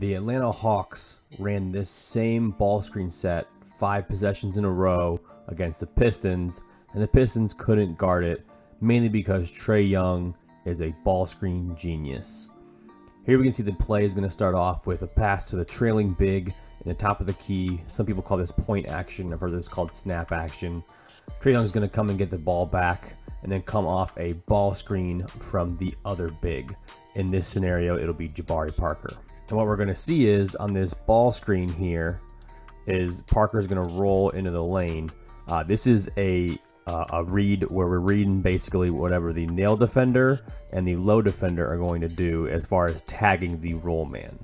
The Atlanta Hawks ran this same ball screen set 5 possessions in a row against the Pistons, and the Pistons couldn't guard it, mainly because Trae Young is a ball screen genius. Here we can see the play is going to start off with a pass to the trailing big in the top of the key. Some people call this point action. I've heard this called snap action. Trae Young is going to come and get the ball back and then come off a ball screen from the other big. In this scenario, it'll be Jabari Parker. And what we're going to see is on this ball screen here is Parker's going to roll into the lane. This is a read where we're reading basically whatever the nail defender and the low defender are going to do as far as tagging the roll man.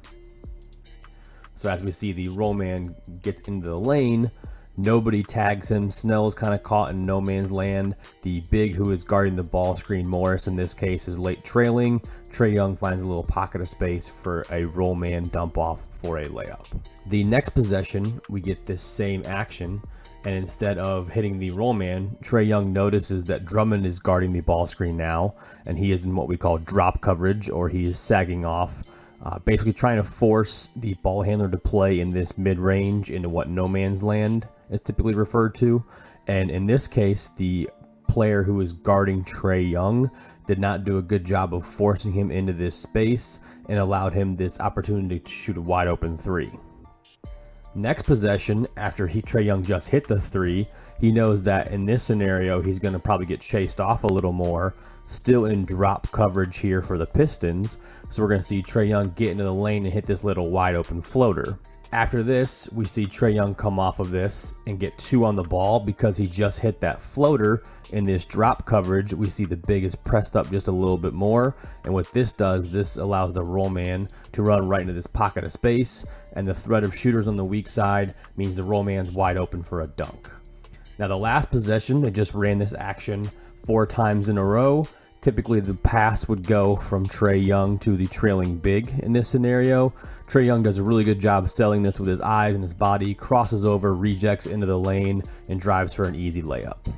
So as we see, the roll man gets into the lane, nobody tags him. Snell's kind of caught in no man's land. The big who is guarding the ball screen, Morris in this case, is late trailing. Trae Young finds a little pocket of space for a roll man dump off for a layup. The next possession, we get this same action, and instead of hitting the roll man, Trae Young notices that Drummond is guarding the ball screen now, and he is in what we call drop coverage, or he is sagging off, basically trying to force the ball handler to play in this mid-range into what no man's land is typically referred to. And in this case, the player who is guarding Trae Young did not do a good job of forcing him into this space and allowed him this opportunity to shoot a wide open three. Next possession, after Trae Young just hit the three, he knows that in this scenario he's going to probably get chased off a little more, still in drop coverage here for the Pistons. So we're going to see Trae Young get into the lane and hit this little wide open floater. After this, we see Trae Young come off of this and get 2 on the ball because he just hit that floater. In this drop coverage, we see the big is pressed up just a little bit more, and what this does, this allows the roll man to run right into this pocket of space, and the threat of shooters on the weak side means the roll man's wide open for a dunk. Now the last possession, they just ran this action 4 times in a row. Typically the pass would go from Trae Young to the trailing big in this scenario. Trae Young does a really good job selling this with his eyes and his body, crosses over, rejects into the lane, and drives for an easy layup.